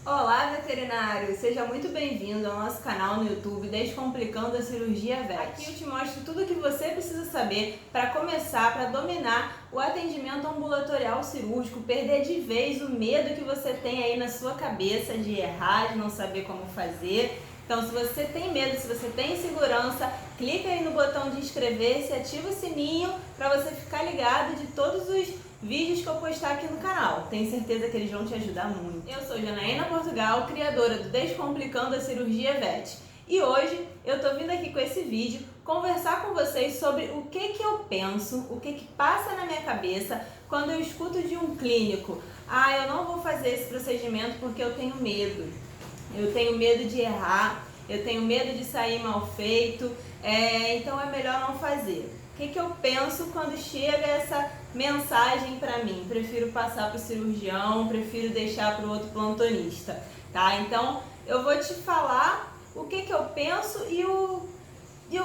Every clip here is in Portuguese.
Olá, veterinário! Seja muito bem-vindo ao nosso canal no YouTube Descomplicando a Cirurgia Vet. Aqui eu te mostro tudo o que você precisa saber para começar, para dominar o atendimento ambulatorial cirúrgico, perder de vez o medo que você tem aí na sua cabeça de errar, de não saber como fazer. Então, se você tem medo, se você tem insegurança, clica aí no botão de inscrever-se, ativa o sininho para você ficar ligado de todos os vídeos que eu postar aqui no canal. Tenho certeza que eles vão te ajudar muito. Eu sou Janaína Portugal, criadora do Descomplicando a Cirurgia Vet. E hoje eu tô vindo aqui com esse vídeo conversar com vocês sobre o que eu penso, o que passa na minha cabeça quando eu escuto de um clínico: ah, eu não vou fazer esse procedimento porque eu tenho medo. Eu tenho medo de errar, eu tenho medo de sair mal feito, então é melhor não fazer. O que eu penso quando chega essa mensagem para mim? Prefiro passar para o cirurgião, prefiro deixar para o outro plantonista, tá? Então eu vou te falar o que eu penso e eu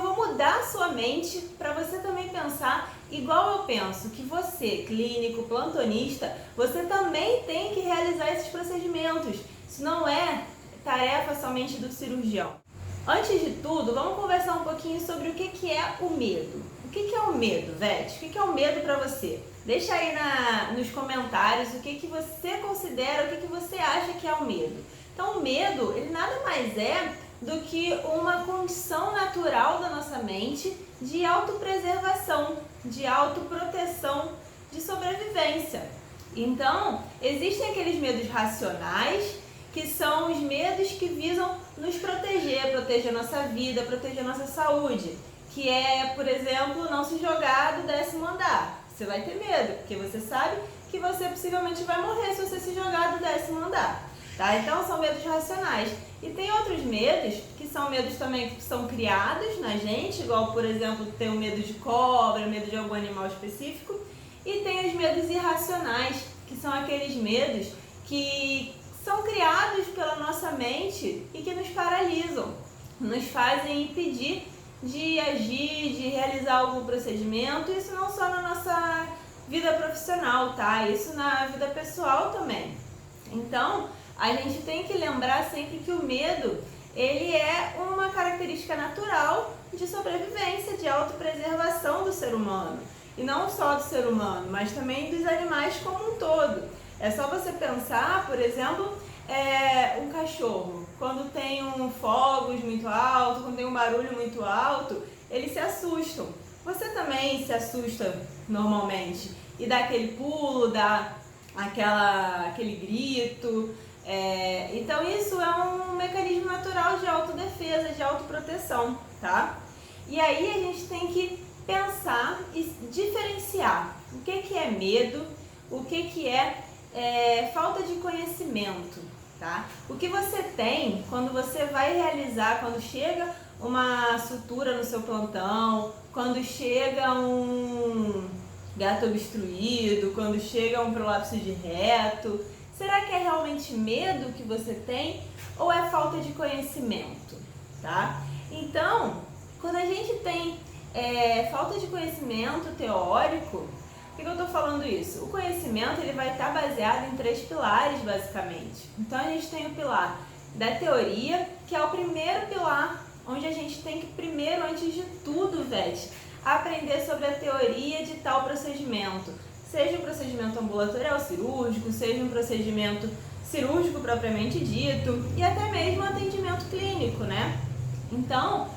vou mudar a sua mente para você também pensar igual eu penso, que você, clínico, plantonista, você também tem que realizar esses procedimentos. Isso não é tarefa somente do cirurgião. Antes de tudo, vamos conversar um pouquinho sobre o que é o medo. O que é o medo, Vet? O que é o medo para você? Deixa aí nos comentários o que você considera, o que você acha que é o medo. Então, o medo, ele nada mais é do que uma condição natural da nossa mente de autopreservação, de autoproteção, de sobrevivência. Então, existem aqueles medos racionais, que são os medos que visam nos proteger a nossa vida, proteger a nossa saúde, que é, por exemplo, não se jogar do 10º andar. Você vai ter medo, porque você sabe que você possivelmente vai morrer se você se jogar do 10º andar, tá? Então são medos racionais. E tem outros medos, que são medos também que são criados na gente, igual, por exemplo, ter o medo de cobra, medo de algum animal específico, e tem os medos irracionais, que são aqueles medos que são criados pela nossa mente e que nos paralisam, nos fazem impedir de agir, de realizar algum procedimento. Isso não só na nossa vida profissional, tá? Isso na vida pessoal também. Então, a gente tem que lembrar sempre que o medo, ele é uma característica natural de sobrevivência, de autopreservação do ser humano. E não só do ser humano, mas também dos animais como um todo. É só você pensar, por exemplo, um cachorro, quando tem fogos muito alto, quando tem um barulho muito alto, eles se assustam. Você também se assusta normalmente e dá aquele pulo, dá aquele grito. Então isso é um mecanismo natural de autodefesa, de autoproteção, tá? E aí a gente tem que pensar e diferenciar o que é medo, o que é falta de conhecimento, tá? O que você tem quando você vai realizar, quando chega uma sutura no seu plantão, quando chega um gato obstruído, quando chega um prolapso de reto, será que é realmente medo que você tem ou é falta de conhecimento, tá? Então, quando a gente tem falta de conhecimento teórico, por que eu estou falando isso? O conhecimento ele vai estar baseado em 3 pilares, basicamente. Então, a gente tem o pilar da teoria, que é o primeiro pilar, onde a gente tem que primeiro, antes de tudo, Vet, aprender sobre a teoria de tal procedimento. Seja um procedimento ambulatorial cirúrgico, seja um procedimento cirúrgico propriamente dito, e até mesmo atendimento clínico, né? Então,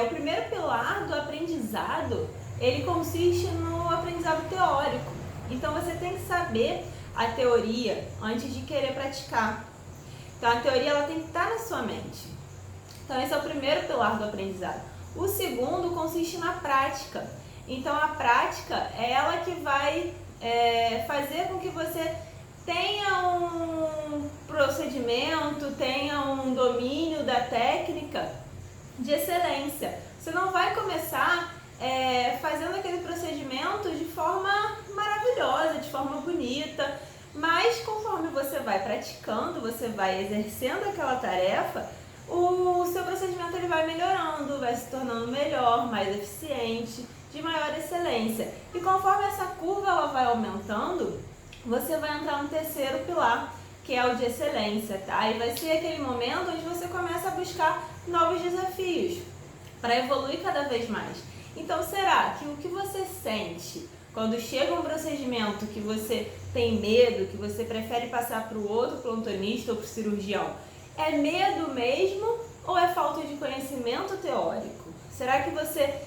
o primeiro pilar do aprendizado, ele consiste no aprendizado teórico. Então você tem que saber a teoria antes de querer praticar. Então a teoria ela tem que estar na sua mente. Então esse é o primeiro pilar do aprendizado. O segundo consiste na prática. Então a prática é ela que vai fazer com que você tenha um procedimento, tenha um domínio da técnica de excelência. Você não vai começar fazendo aquele procedimento de forma maravilhosa, de forma bonita, mas conforme você vai praticando, você vai exercendo aquela tarefa, o seu procedimento ele vai melhorando, vai se tornando melhor, mais eficiente, de maior excelência. E conforme essa curva ela vai aumentando, você vai entrar no terceiro pilar, que que é o de excelência, tá? E vai ser aquele momento onde você começa a buscar novos desafios para evoluir cada vez mais. Então, será que o que você sente quando chega um procedimento que você tem medo, que você prefere passar para o outro plantonista ou para o cirurgião, é medo mesmo ou é falta de conhecimento teórico? Será que você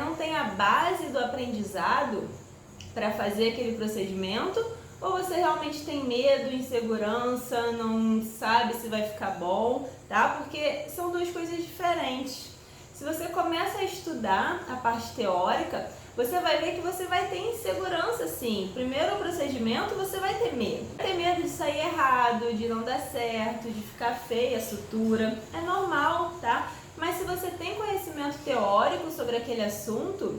não tem a base do aprendizado para fazer aquele procedimento? Ou você realmente tem medo, insegurança, não sabe se vai ficar bom, tá? Porque são duas coisas diferentes. Se você começa a estudar a parte teórica, você vai ver que você vai ter insegurança sim. Primeiro procedimento você vai ter medo. Ter medo de sair errado, de não dar certo, de ficar feia a sutura. É normal, tá? Mas se você tem conhecimento teórico sobre aquele assunto,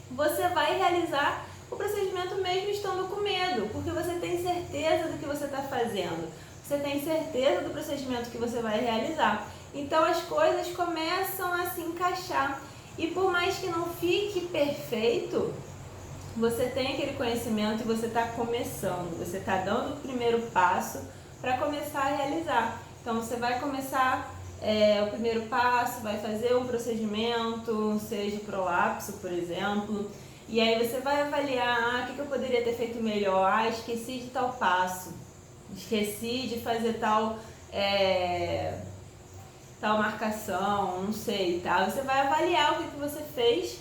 você vai realizar o procedimento mesmo estando com medo, porque você tem certeza do que você está fazendo. Você tem certeza do procedimento que você vai realizar. Então as coisas começam a se encaixar. E por mais que não fique perfeito, você tem aquele conhecimento e você está começando. Você está dando o primeiro passo para começar a realizar. Então você vai começar o primeiro passo, vai fazer um procedimento, seja prolapso, por exemplo. E aí você vai avaliar, o que eu poderia ter feito melhor? Esqueci de tal passo. Esqueci de fazer tal marcação, não sei, tá? Você vai avaliar o que você fez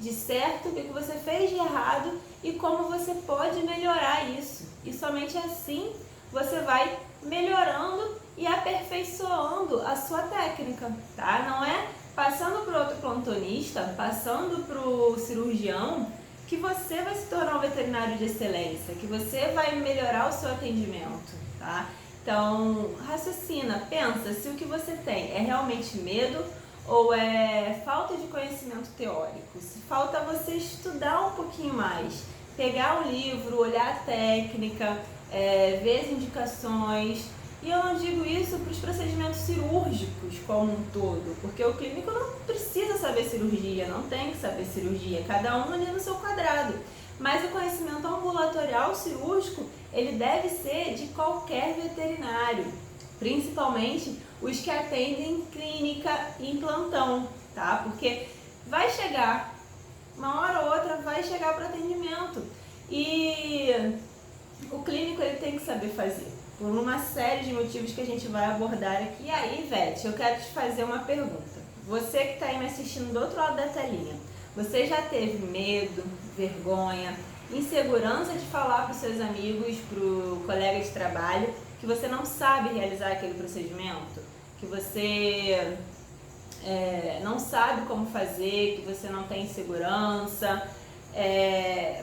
de certo, o que você fez de errado e como você pode melhorar isso. E somente assim você vai melhorando e aperfeiçoando a sua técnica, tá? Não é passando para outro plantonista, passando para o cirurgião, que você vai se tornar um veterinário de excelência, que você vai melhorar o seu atendimento, tá? Então, raciocina, pensa se o que você tem é realmente medo ou é falta de conhecimento teórico. Se falta você estudar um pouquinho mais, pegar o livro, olhar a técnica, ver as indicações. E eu não digo isso para os procedimentos cirúrgicos como um todo, porque o clínico não precisa saber cirurgia, não tem que saber cirurgia, cada um ali no seu quadrado. Mas o conhecimento ambulatorial cirúrgico, ele deve ser de qualquer veterinário, principalmente os que atendem clínica em plantão, tá? Porque vai chegar, uma hora ou outra vai chegar para atendimento e o clínico ele tem que saber fazer, por uma série de motivos que a gente vai abordar aqui. E aí, Ivete, eu quero te fazer uma pergunta. Você que está aí me assistindo do outro lado da telinha, você já teve medo, vergonha, insegurança de falar para os seus amigos, para o colega de trabalho, que você não sabe realizar aquele procedimento? Que você não sabe como fazer, que você não tem segurança?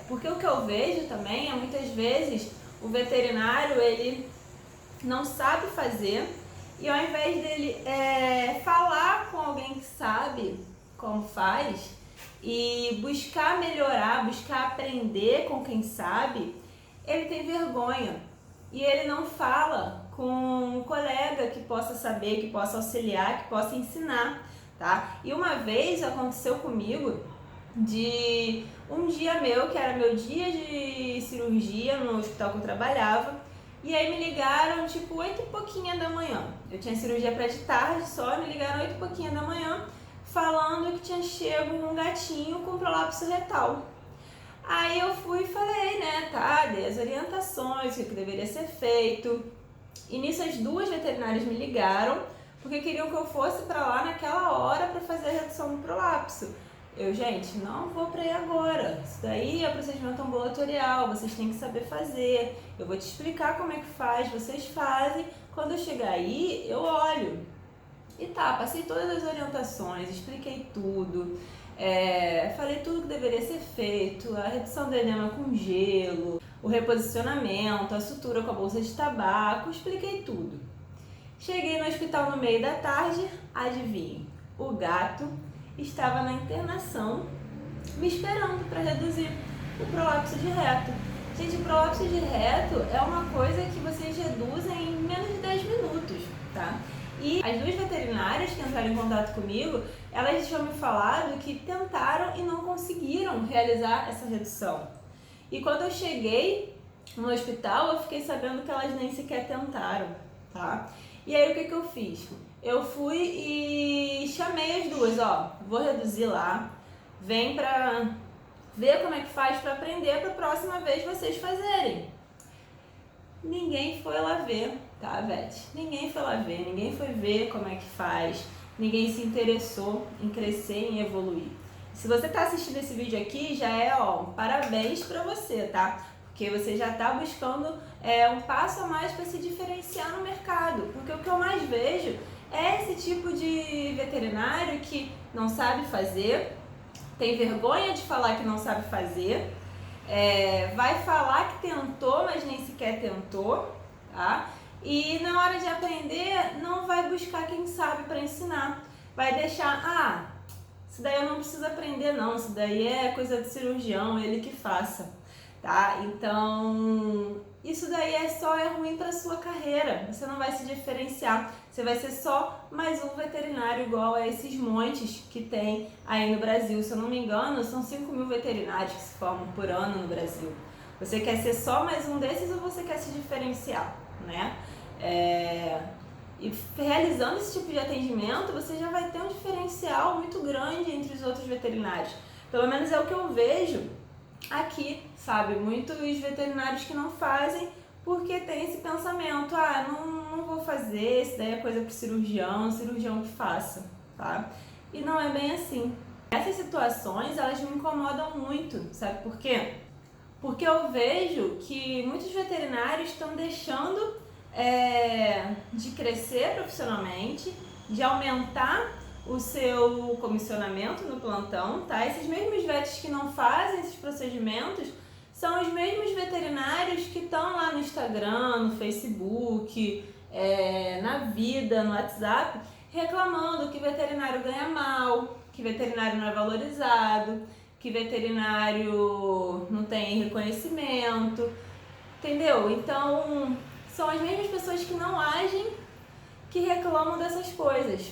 Porque o que eu vejo também é muitas vezes o veterinário ele não sabe fazer e ao invés dele falar com alguém que sabe como faz e buscar melhorar, buscar aprender com quem sabe, ele tem vergonha e ele não fala com um colega que possa saber, que possa auxiliar, que possa ensinar, tá? E uma vez aconteceu comigo de um dia meu, que era meu dia de cirurgia no hospital que eu trabalhava, e aí me ligaram tipo 8 e pouquinha da manhã. Eu tinha cirurgia para de tarde só, me ligaram 8 e pouquinha da manhã, falando que tinha chego um gatinho com prolapso retal. Aí eu fui e falei, né, tá, dei as orientações, o que deveria ser feito. E nisso as duas veterinárias me ligaram, porque queriam que eu fosse para lá naquela hora para fazer a redução do prolapso. Eu, gente, não vou para aí agora. Isso daí é procedimento ambulatorial, vocês têm que saber fazer. Eu vou te explicar como é que faz, vocês fazem. Quando eu chegar aí, eu olho. E tá, passei todas as orientações, expliquei tudo. Falei tudo que deveria ser feito, a redução do edema com gelo, o reposicionamento, a sutura com a bolsa de tabaco, expliquei tudo. Cheguei no hospital no meio da tarde, adivinhe, o gato estava na internação me esperando para reduzir o prolapso de reto. Gente, o prolapso de reto é uma coisa que vocês reduzem em menos de 10 minutos, tá? E as duas veterinárias que entraram em contato comigo, elas tinham me falado que tentaram e não conseguiram realizar essa redução. E quando eu cheguei no hospital, eu fiquei sabendo que elas nem sequer tentaram, tá? E aí o que eu fiz? Eu fui e chamei as duas, ó, vou reduzir lá, vem pra ver como é que faz pra aprender pra próxima vez vocês fazerem. Ninguém foi lá ver, tá, Vete? Ninguém foi lá ver, ninguém foi ver como é que faz, ninguém se interessou em crescer, em evoluir. Se você tá assistindo esse vídeo aqui, já é, ó, um parabéns pra você, tá? Porque você já tá buscando um passo a mais para se diferenciar no mercado. Porque o que eu mais vejo é esse tipo de veterinário que não sabe fazer, tem vergonha de falar que não sabe fazer, vai falar que tentou, mas nem sequer tentou, tá? E na hora de aprender, não vai buscar quem sabe para ensinar. Vai deixar, isso daí eu não preciso aprender não, isso daí é coisa de cirurgião, ele que faça, tá? Então, isso daí é ruim para sua carreira, você não vai se diferenciar, você vai ser só mais um veterinário igual a esses montes que tem aí no Brasil. Se eu não me engano, são 5.000 veterinários que se formam por ano no Brasil. Você quer ser só mais um desses ou você quer se diferenciar, né? E realizando esse tipo de atendimento, você já vai ter um diferencial muito grande entre os outros veterinários. Pelo menos é o que eu vejo aqui, sabe? Muitos veterinários que não fazem porque tem esse pensamento, não vou fazer, isso daí é coisa para cirurgião que faça, tá? E não é bem assim. Essas situações, elas me incomodam muito, sabe por quê? Porque eu vejo que muitos veterinários estão deixando de crescer profissionalmente, de aumentar o seu comissionamento no plantão, tá? Esses mesmos vets que não fazem esses procedimentos são os mesmos veterinários que estão lá no Instagram, no Facebook, na vida, no WhatsApp, reclamando que veterinário ganha mal, que veterinário não é valorizado, que veterinário não tem reconhecimento, entendeu? Então, são as mesmas pessoas que não agem que reclamam dessas coisas.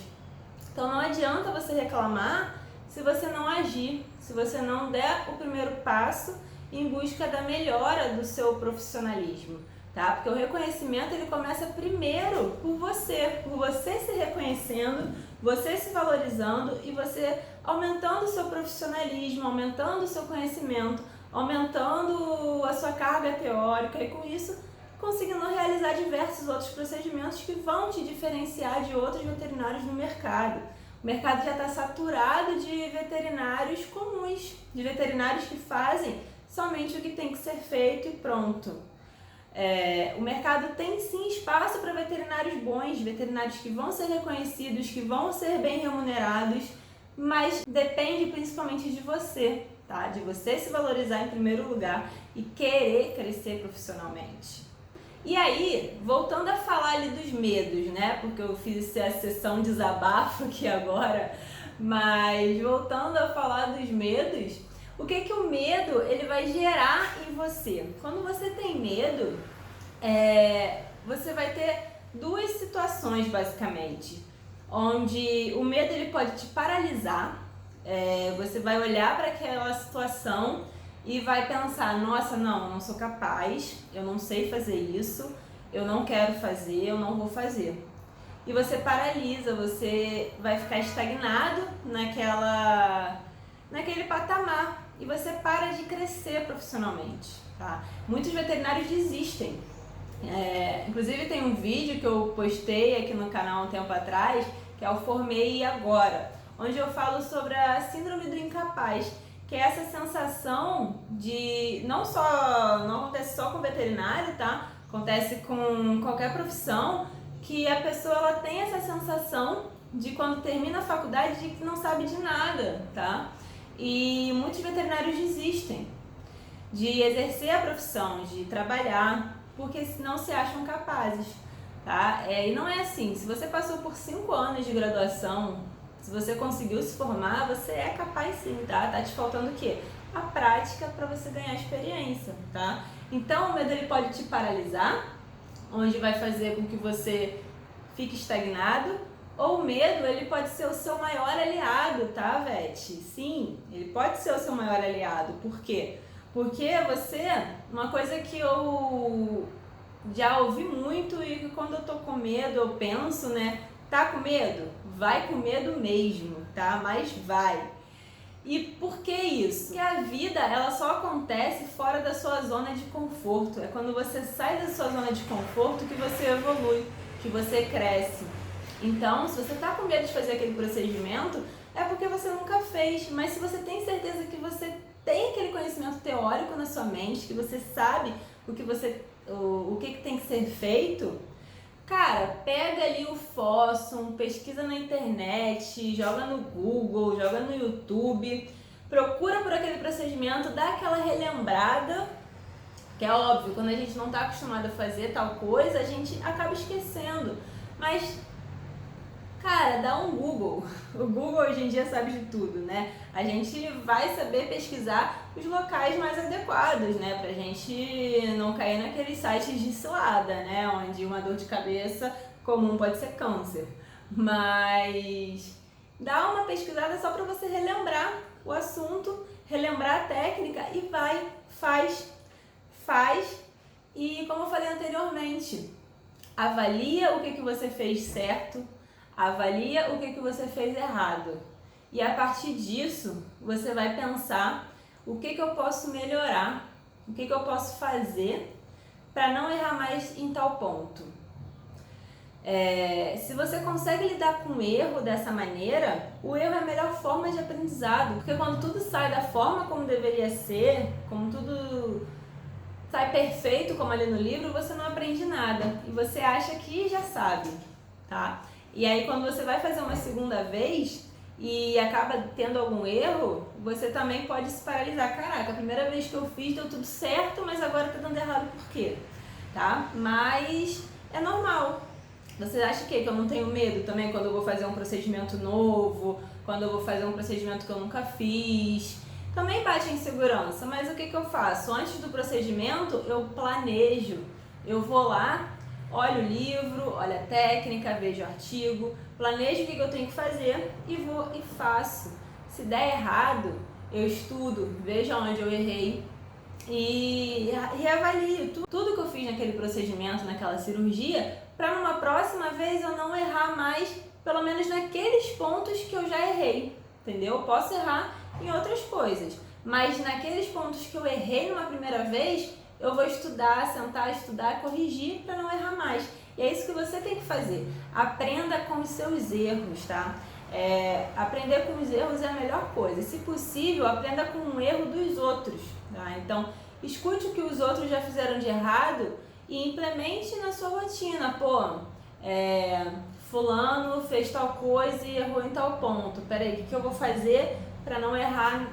Então não adianta você reclamar se você não agir, se você não der o primeiro passo em busca da melhora do seu profissionalismo, tá? Porque o reconhecimento ele começa primeiro por você se reconhecendo, você se valorizando e você aumentando o seu profissionalismo, aumentando o seu conhecimento, aumentando a sua carga teórica e com isso conseguindo realizar diversos outros procedimentos que vão te diferenciar de outros veterinários no mercado. O mercado já está saturado de veterinários comuns, de veterinários que fazem somente o que tem que ser feito e pronto. O mercado tem sim espaço para veterinários bons, veterinários que vão ser reconhecidos, que vão ser bem remunerados, mas depende principalmente de você, tá? De você se valorizar em primeiro lugar e querer crescer profissionalmente. E aí, voltando a falar ali dos medos, né? Porque eu fiz essa sessão desabafo aqui agora, mas voltando a falar dos medos, o que o medo ele vai gerar em você? Quando você tem medo, você vai ter duas situações basicamente, onde o medo ele pode te paralisar, você vai olhar para aquela situação e vai pensar, nossa, não, eu não sou capaz, eu não sei fazer isso, eu não quero fazer, eu não vou fazer. E você paralisa, você vai ficar estagnado naquele patamar e você para de crescer profissionalmente, tá? Muitos veterinários desistem. Inclusive tem um vídeo que eu postei aqui no canal um tempo atrás, que é o Formei Agora, onde eu falo sobre a síndrome do incapaz, que é essa sensação de, não acontece só com veterinário, tá? Acontece com qualquer profissão, que a pessoa ela tem essa sensação de quando termina a faculdade de que não sabe de nada, tá? E muitos veterinários desistem de exercer a profissão, de trabalhar, porque não se acham capazes, tá? E não é assim, se você passou por 5 anos de graduação, se você conseguiu se formar, você é capaz sim, tá? Tá te faltando o quê? A prática para você ganhar experiência, tá? Então o medo ele pode te paralisar, onde vai fazer com que você fique estagnado, ou o medo ele pode ser o seu maior aliado, tá, Vete? Sim, ele pode ser o seu maior aliado. Por quê? Porque uma coisa que eu já ouvi muito e que quando eu tô com medo eu penso, né? Tá com medo? Vai com medo mesmo, tá? Mas vai. E por que isso? Porque a vida, ela só acontece fora da sua zona de conforto. É quando você sai da sua zona de conforto que você evolui, que você cresce. Então, se você tá com medo de fazer aquele procedimento, é porque você nunca fez. Mas se você tem certeza que você tem aquele conhecimento teórico na sua mente, que você sabe o que tem que ser feito, cara, pega ali o fósforo, pesquisa na internet, joga no Google, joga no YouTube, procura por aquele procedimento, dá aquela relembrada, que é óbvio, quando a gente não está acostumado a fazer tal coisa, a gente acaba esquecendo. Mas, cara, dá um Google. O Google hoje em dia sabe de tudo, né? A gente vai saber pesquisar os locais mais adequados, né? Pra gente não cair naqueles sites de cilada, né? Onde uma dor de cabeça comum pode ser câncer. Mas dá uma pesquisada só pra você relembrar o assunto, relembrar a técnica e vai, faz. E como eu falei anteriormente, avalia o que você fez certo, avalia o que você fez errado. E a partir disso, você vai pensar o que eu posso melhorar, o que eu posso fazer para não errar mais em tal ponto. Se você consegue lidar com o erro dessa maneira, o erro é a melhor forma de aprendizado, porque quando tudo sai da forma como deveria ser, como tudo sai perfeito como ali no livro, você não aprende nada e você acha que já sabe, tá? E aí quando você vai fazer uma segunda vez e acaba tendo algum erro, você também pode se paralisar. Caraca, a primeira vez que eu fiz deu tudo certo, mas agora tá dando errado por quê? Tá? Mas é normal. Você acha que eu não tenho medo também quando eu vou fazer um procedimento novo, quando eu vou fazer um procedimento que eu nunca fiz? Também bate a insegurança, mas o que eu faço? Antes do procedimento, eu planejo. Eu vou lá, olho o livro, olho a técnica, vejo o artigo, planejo o que eu tenho que fazer e vou e faço. Se der errado, eu estudo, vejo onde eu errei e reavalio tudo que eu fiz naquele procedimento, naquela cirurgia, para numa próxima vez eu não errar mais, pelo menos naqueles pontos que eu já errei, entendeu? Eu posso errar em outras coisas, mas naqueles pontos que eu errei numa primeira vez, eu vou estudar, sentar, estudar, corrigir para não errar mais. E é isso que você tem que fazer. Aprenda com os seus erros, tá? Aprender com os erros é a melhor coisa. Se possível, aprenda com um erro dos outros, tá? Então, escute o que os outros já fizeram de errado e implemente na sua rotina. Pô, fulano fez tal coisa e errou em tal ponto. Peraí, o que eu vou fazer para não errar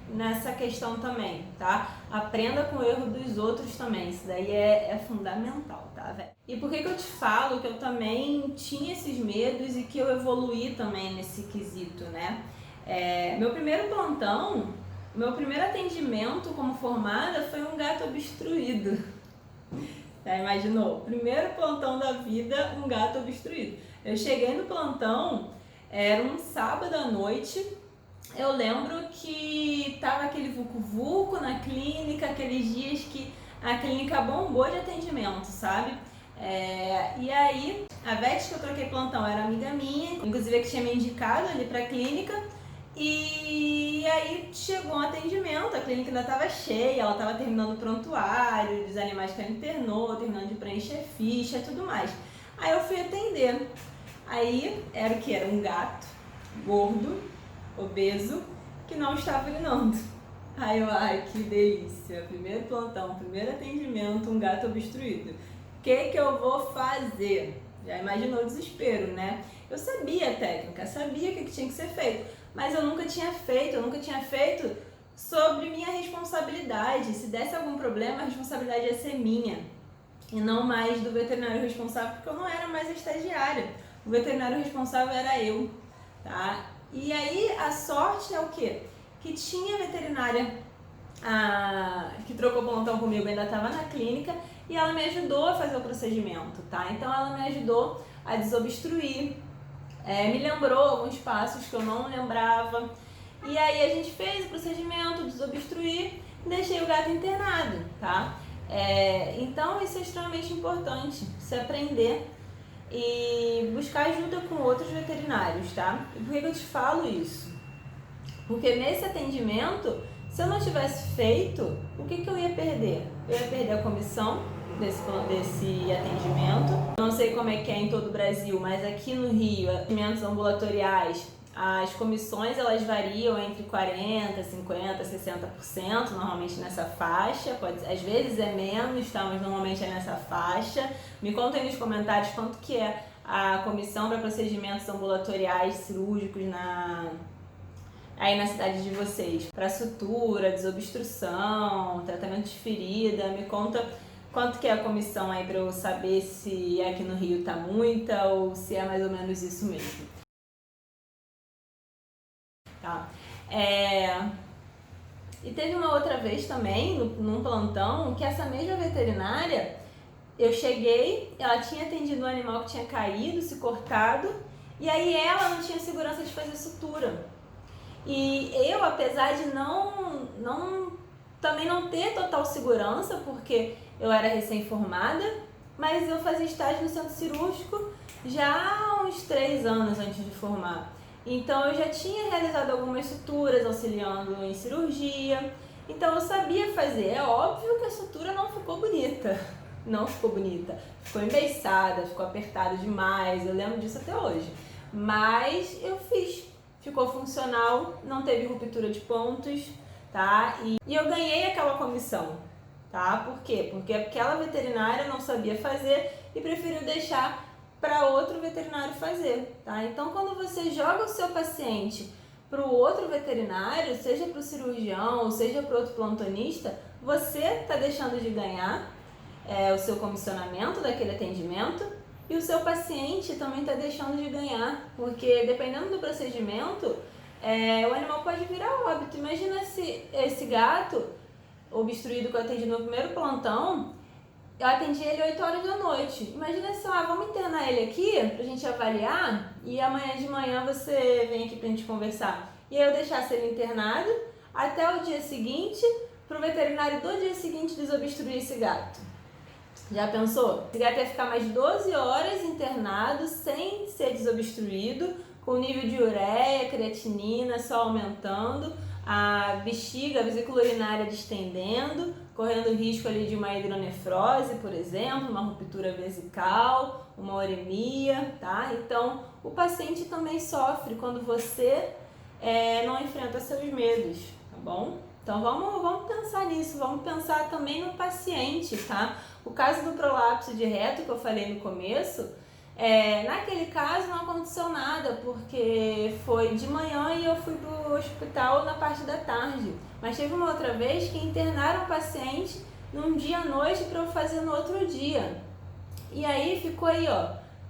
nessa questão também, tá? Aprenda com o erro dos outros também, isso daí é fundamental, tá, velho? E por que eu te falo que eu também tinha esses medos e que eu evoluí também nesse quesito, né? Meu primeiro plantão, meu primeiro atendimento como formada foi um gato obstruído. Imaginou? Primeiro plantão da vida, um gato obstruído. Eu cheguei no plantão, era um sábado à noite. Eu lembro que tava aquele vucu-vucu na clínica, aqueles dias que a clínica bombou de atendimento, sabe? E aí, a Vete que eu troquei plantão era amiga minha, inclusive que tinha me indicado ali pra clínica. E aí chegou um atendimento, a clínica ainda estava cheia, ela estava terminando o prontuário dos animais que ela internou, terminando de preencher ficha e tudo mais. Aí eu fui atender. Aí era o que? Era um gato gordo, obeso, que não estava urinando. Aí eu, ai, que delícia, primeiro plantão, primeiro atendimento, um gato obstruído. O que eu vou fazer? Já imaginou o desespero, né? Eu sabia a técnica, sabia o que tinha que ser feito, mas eu nunca tinha feito sobre minha responsabilidade. Se desse algum problema, a responsabilidade ia ser minha e não mais do veterinário responsável, porque eu não era mais a estagiária. O veterinário responsável era eu, tá? E aí a sorte é o quê? Que tinha veterinária que trocou plantão comigo, ainda estava na clínica, e ela me ajudou a fazer o procedimento, tá? Então ela me ajudou a desobstruir, me lembrou alguns passos que eu não lembrava, e aí a gente fez o procedimento, desobstruir, deixei o gato internado, tá? Então isso é extremamente importante, se aprender e buscar ajuda com outros veterinários, tá? E por que eu te falo isso? Porque nesse atendimento, se eu não tivesse feito, o que eu ia perder? Eu ia perder a comissão desse atendimento. Não sei como é que é em todo o Brasil, mas aqui no Rio, atendimentos ambulatoriais, as comissões elas variam entre 40%, 50%, 60%, normalmente nessa faixa, às vezes é menos, tá? Mas normalmente é nessa faixa. Me conta aí nos comentários quanto que é a comissão para procedimentos ambulatoriais cirúrgicos aí na cidade de vocês, para sutura, desobstrução, tratamento de ferida. Me conta quanto que é a comissão aí para eu saber se aqui no Rio tá muita ou se é mais ou menos isso mesmo. Tá? E teve uma outra vez também, num plantão, que essa mesma veterinária, eu cheguei, ela tinha atendido um animal que tinha caído, se cortado, e aí ela não tinha segurança de fazer sutura. E eu, apesar de também não ter total segurança, porque eu era recém-formada, mas eu fazia estágio no centro cirúrgico já há uns 3 anos antes de formar. Então eu já tinha realizado algumas suturas auxiliando em cirurgia, então eu sabia fazer. É óbvio que a sutura não ficou bonita, ficou embeiçada, ficou apertada demais, eu lembro disso até hoje, mas eu fiz. Ficou funcional, não teve ruptura de pontos, tá? E eu ganhei aquela comissão, tá? Por quê? Porque aquela veterinária não sabia fazer e preferiu deixar para outro veterinário fazer, tá? Então, quando você joga o seu paciente para o outro veterinário, seja para o cirurgião, seja para outro plantonista, você está deixando de ganhar o seu comissionamento daquele atendimento. E o seu paciente também está deixando de ganhar, porque dependendo do procedimento, o animal pode virar óbito. Imagina esse gato obstruído que eu atendi no primeiro plantão, eu atendi ele 8 horas da noite. Imagina se, vamos internar ele aqui pra gente avaliar e amanhã de manhã você vem aqui pra gente conversar. E aí eu deixasse ele internado até o dia seguinte, pro veterinário do dia seguinte desobstruir esse gato. Já pensou? Esse gato ia ficar mais 12 horas internado sem ser desobstruído, com o nível de ureia, creatinina só aumentando, a bexiga, a vesícula urinária distendendo, correndo risco ali de uma hidronefrose, por exemplo, uma ruptura vesical, uma uremia, tá? Então, o paciente também sofre quando você não enfrenta seus medos, tá bom? Então vamos pensar nisso, vamos pensar também no paciente, tá? O caso do prolapso de reto que eu falei no começo, naquele caso não aconteceu nada, porque foi de manhã e eu fui pro hospital na parte da tarde. Mas teve uma outra vez que internaram o paciente num dia à noite para eu fazer no outro dia. E aí ficou aí,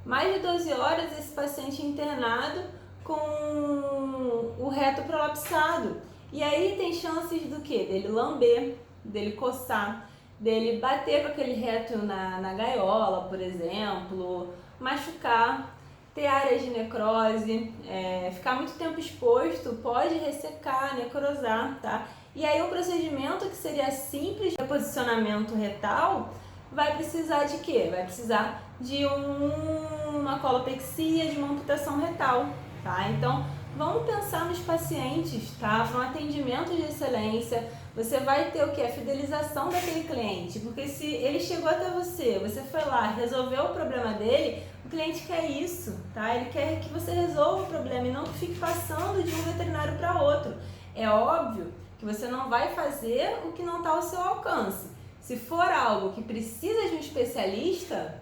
mais de 12 horas esse paciente internado com o reto prolapsado. E aí tem chances do quê? Dele lamber, dele coçar, dele bater com aquele reto na gaiola, por exemplo, machucar, ter áreas de necrose, ficar muito tempo exposto pode ressecar, necrosar, tá? E aí um procedimento que seria simples, reposicionamento retal, vai precisar de quê? Vai precisar de uma colopexia, de uma amputação retal, tá? Então, vamos pensar nos pacientes, tá? Para um atendimento de excelência, você vai ter o que? A fidelização daquele cliente, porque se ele chegou até você, você foi lá, resolveu o problema dele, o cliente quer isso, tá? Ele quer que você resolva o problema e não que fique passando de um veterinário para outro. É óbvio que você não vai fazer o que não está ao seu alcance. Se for algo que precisa de um especialista,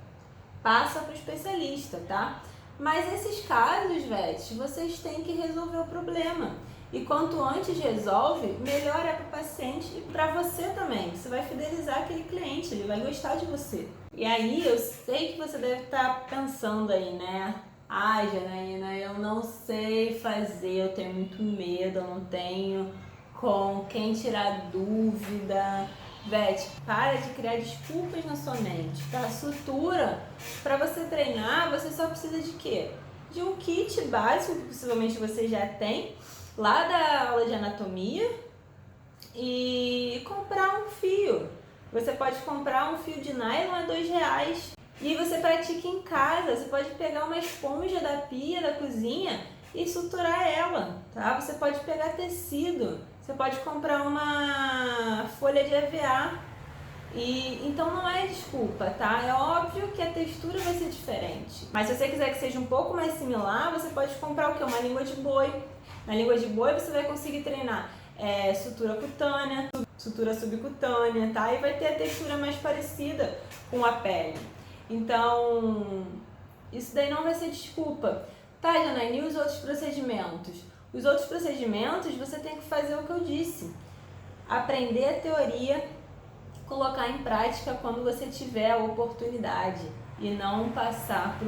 passa para o especialista, tá? Mas esses casos, vets, vocês têm que resolver o problema. E quanto antes resolve, melhor é para o paciente e para você também. Você vai fidelizar aquele cliente, ele vai gostar de você. E aí, eu sei que você deve estar pensando aí, né? Janaína, eu não sei fazer, eu tenho muito medo, eu não tenho com quem tirar dúvida. Vete, para de criar desculpas na sua mente, tá? Sutura, para você treinar, você só precisa de quê? De um kit básico, que possivelmente você já tem, lá da aula de anatomia, e comprar um fio. Você pode comprar um fio de nylon a R$2 e você pratica em casa. Você pode pegar uma esponja da pia, da cozinha e suturar ela, tá? Você pode pegar tecido, você pode comprar uma folha de EVA. Então não é desculpa, tá? É óbvio que a textura vai ser diferente. Mas se você quiser que seja um pouco mais similar, você pode comprar o quê? Uma língua de boi. Na língua de boi você vai conseguir treinar sutura cutânea, sutura subcutânea, tá? E vai ter a textura mais parecida com a pele. Então, isso daí não vai ser desculpa. Tá, Janaína, e os outros procedimentos? Os outros procedimentos você tem que fazer o que eu disse. Aprender a teoria, colocar em prática quando você tiver a oportunidade e não passar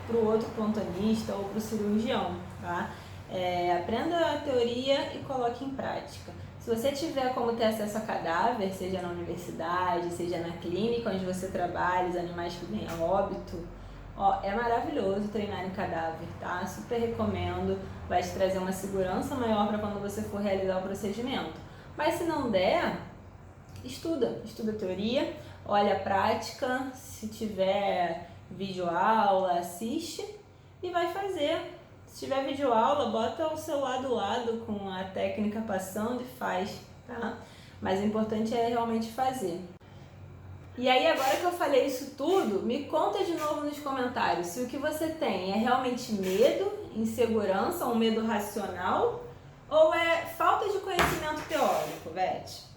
para o outro plantonista ou para o cirurgião, tá? Aprenda a teoria e coloque em prática. Se você tiver como ter acesso a cadáver, seja na universidade, seja na clínica onde você trabalha, os animais que vêm a óbito, é maravilhoso treinar em cadáver, tá? Super recomendo, vai te trazer uma segurança maior para quando você for realizar o procedimento. Mas se não der, estuda teoria, olha a prática, se tiver videoaula, assiste e vai fazer. Se tiver videoaula, bota o celular do lado com a técnica passando e faz, tá? Mas o importante é realmente fazer. E aí, agora que eu falei isso tudo, me conta de novo nos comentários se o que você tem é realmente medo, insegurança, um medo racional ou é falta de conhecimento teórico, Beth?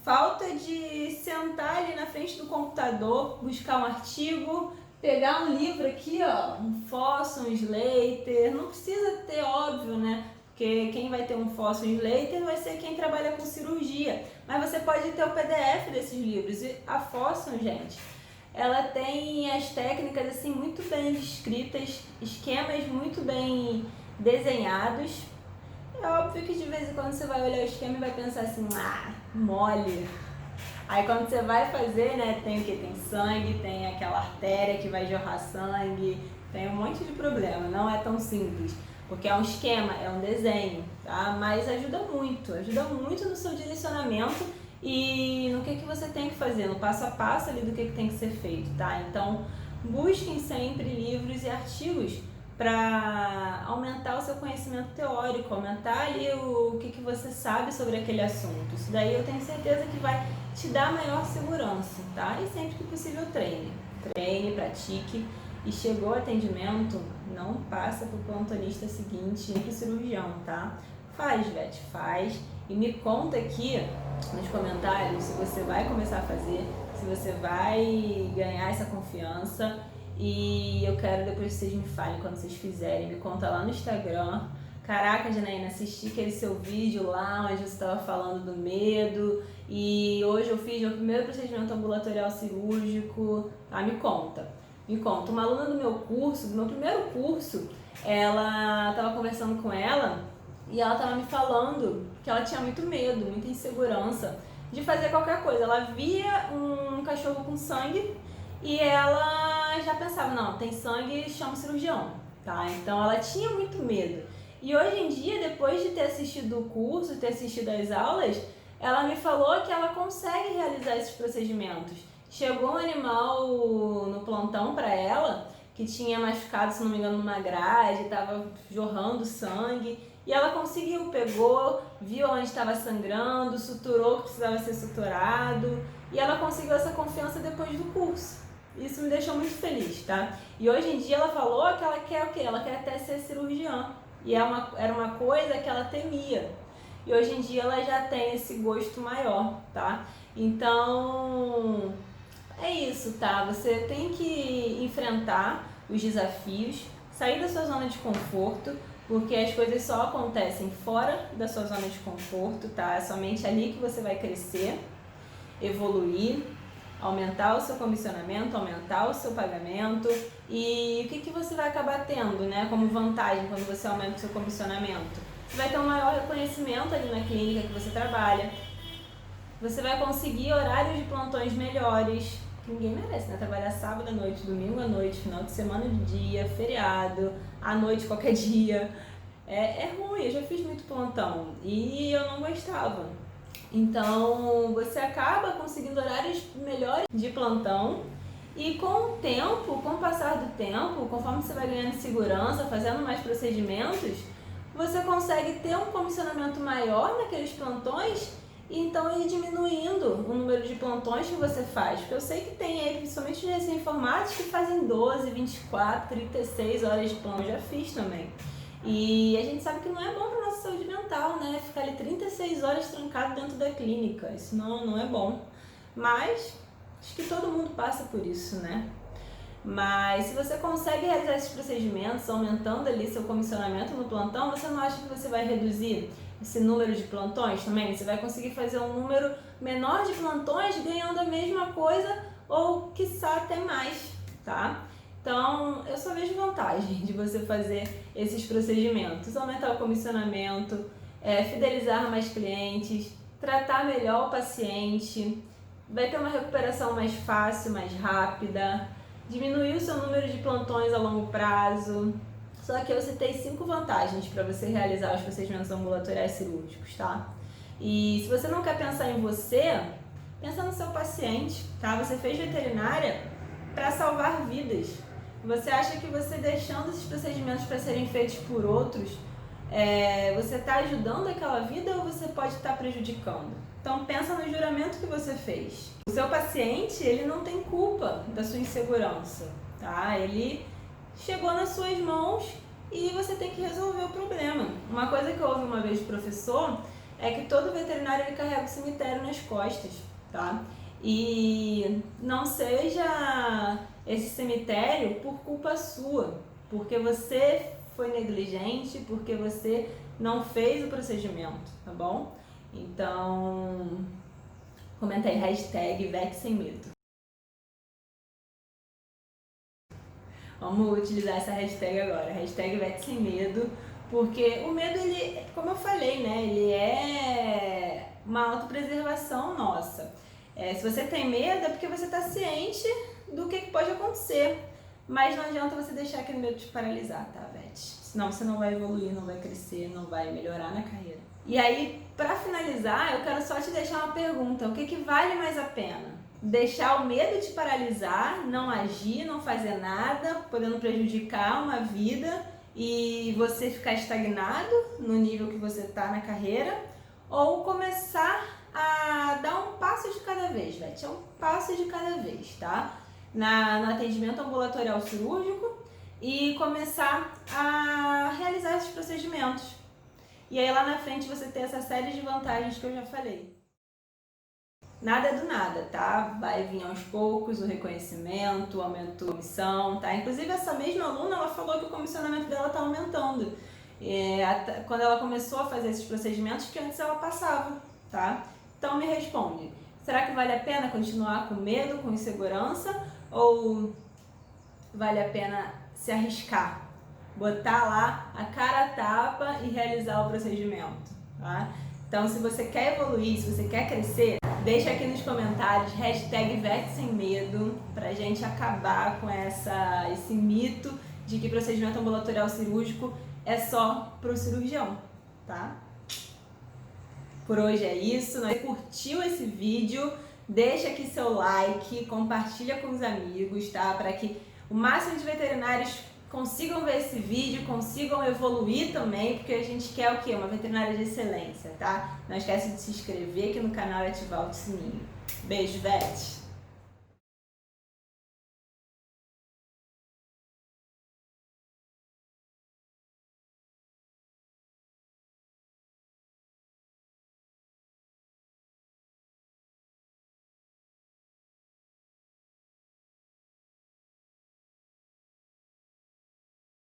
Falta de sentar ali na frente do computador, buscar um artigo, pegar um livro aqui, um Fossa, um Slater, não precisa ter, óbvio, né? Porque quem vai ter um Fossa, um Slater vai ser quem trabalha com cirurgia. Mas você pode ter o PDF desses livros. E a Fossa, gente, ela tem as técnicas assim muito bem descritas, esquemas muito bem desenhados. É óbvio que de vez em quando você vai olhar o esquema e vai pensar assim, mole. Aí quando você vai fazer, né, tem o que? Tem sangue, tem aquela artéria que vai jorrar sangue, tem um monte de problema, não é tão simples. Porque é um esquema, é um desenho, tá? Mas ajuda muito no seu direcionamento e no que você tem que fazer, no passo a passo ali do que tem que ser feito, tá? Então, busquem sempre livros e artigos para aumentar o seu conhecimento teórico, aumentar ali o que você sabe sobre aquele assunto. Isso daí eu tenho certeza que vai te dar maior segurança, tá? E sempre que possível treine, pratique. E chegou o atendimento, não passa pro plantonista seguinte, nem pro cirurgião, tá? Faz, Beth, faz. E me conta aqui nos comentários se você vai começar a fazer, se você vai ganhar essa confiança. E eu quero depois que vocês me falem quando vocês fizerem, me conta lá no Instagram. Caraca, Janaína, assisti aquele seu vídeo lá onde você estava falando do medo e hoje eu fiz o primeiro procedimento ambulatorial cirúrgico, tá? Me conta. Uma aluna do meu curso, do meu primeiro curso, ela estava conversando com ela e ela estava me falando que ela tinha muito medo, muita insegurança de fazer qualquer coisa. Ela via um cachorro com sangue e ela já pensava, não, tem sangue, chama o cirurgião, tá? Então ela tinha muito medo. E hoje em dia, depois de ter assistido o curso, ter assistido as aulas, ela me falou que ela consegue realizar esses procedimentos. Chegou um animal no plantão para ela, que tinha machucado, se não me engano, numa grade, estava jorrando sangue, e ela conseguiu, pegou, viu onde estava sangrando, suturou o que precisava ser suturado, e ela conseguiu essa confiança depois do curso. Isso me deixou muito feliz, tá? E hoje em dia ela falou que ela quer o quê? Ela quer até ser cirurgiã. E era uma coisa que ela temia. E hoje em dia ela já tem esse gosto maior, tá? Então, é isso, tá? Você tem que enfrentar os desafios, sair da sua zona de conforto, porque as coisas só acontecem fora da sua zona de conforto, tá? É somente ali que você vai crescer, evoluir, aumentar o seu comissionamento, aumentar o seu pagamento. E o que você vai acabar tendo, né, como vantagem quando você aumenta o seu comissionamento? Você vai ter um maior reconhecimento ali na clínica que você trabalha, você vai conseguir horários de plantões melhores, que ninguém merece, né? Trabalhar sábado à noite, domingo à noite, final de semana de dia, feriado, à noite qualquer dia. É ruim, eu já fiz muito plantão e eu não gostava. Então você acaba conseguindo horários melhores de plantão e com o tempo, com o passar do tempo, conforme você vai ganhando segurança, fazendo mais procedimentos, você consegue ter um comissionamento maior naqueles plantões e então ir diminuindo o número de plantões que você faz. Porque eu sei que tem aí, principalmente os recém-formados, que fazem 12, 24, 36 horas de plantão. Eu já fiz também. E a gente sabe que não é bom para nossa saúde mental, né? Ficar ali 36 horas trancado dentro da clínica. Isso não é bom. Mas acho que todo mundo passa por isso, né? Mas se você consegue realizar esses procedimentos, aumentando ali seu comissionamento no plantão, você não acha que você vai reduzir esse número de plantões também? Você vai conseguir fazer um número menor de plantões ganhando a mesma coisa ou, quiçá, até mais, tá? Então, eu só vejo vantagem de você fazer esses procedimentos. Aumentar o comissionamento, fidelizar mais clientes, tratar melhor o paciente, vai ter uma recuperação mais fácil, mais rápida, diminuir o seu número de plantões a longo prazo. Só que eu citei 5 vantagens para você realizar os procedimentos ambulatoriais cirúrgicos, tá? E se você não quer pensar em você, pensa no seu paciente, tá? Você fez veterinária para salvar vidas. Você acha que você deixando esses procedimentos para serem feitos por outros, você está ajudando aquela vida ou você pode estar prejudicando? Então pensa no juramento que você fez. O seu paciente, ele não tem culpa da sua insegurança, tá? Ele chegou nas suas mãos e você tem que resolver o problema. Uma coisa que eu ouvi uma vez de professor é que todo veterinário ele carrega o cemitério nas costas, tá? E não seja esse cemitério por culpa sua, porque você foi negligente, porque você não fez o procedimento, tá bom? Então, comenta aí, hashtag VET sem medo. Vamos utilizar essa hashtag agora, hashtag VET sem medo, porque o medo, ele, como eu falei, né, ele é uma autopreservação nossa. Se você tem medo é porque você está ciente do que pode acontecer, mas não adianta você deixar aquele medo te paralisar, tá, VET? Senão você não vai evoluir, não vai crescer, não vai melhorar na carreira. E aí, para finalizar, eu quero só te deixar uma pergunta: o que vale mais a pena? Deixar o medo te paralisar, não agir, não fazer nada, podendo prejudicar uma vida e você ficar estagnado no nível que você está na carreira, ou começar a dar um passo de cada vez, VET? É um passo de cada vez, tá? No atendimento ambulatorial cirúrgico e começar a realizar esses procedimentos. E aí lá na frente você tem essa série de vantagens que eu já falei. Nada é do nada, tá? Vai vir aos poucos o reconhecimento, o aumento da comissão, tá? Inclusive essa mesma aluna, ela falou que o comissionamento dela tá aumentando. Quando ela começou a fazer esses procedimentos, que antes ela passava, tá? Então me responde, será que vale a pena continuar com medo, com insegurança? Ou vale a pena se arriscar? Botar lá a cara a tapa e realizar o procedimento, tá? Então, se você quer evoluir, se você quer crescer, deixa aqui nos comentários, hashtag VET sem medo, pra gente acabar com esse mito de que procedimento ambulatorial cirúrgico é só pro cirurgião, tá? Por hoje é isso. Se você curtiu esse vídeo, deixa aqui seu like, compartilha com os amigos, tá? Para que o máximo de veterinários consigam ver esse vídeo, consigam evoluir também, porque a gente quer o quê? Uma veterinária de excelência, tá? Não esquece de se inscrever aqui no canal e ativar o sininho. Beijo, VET!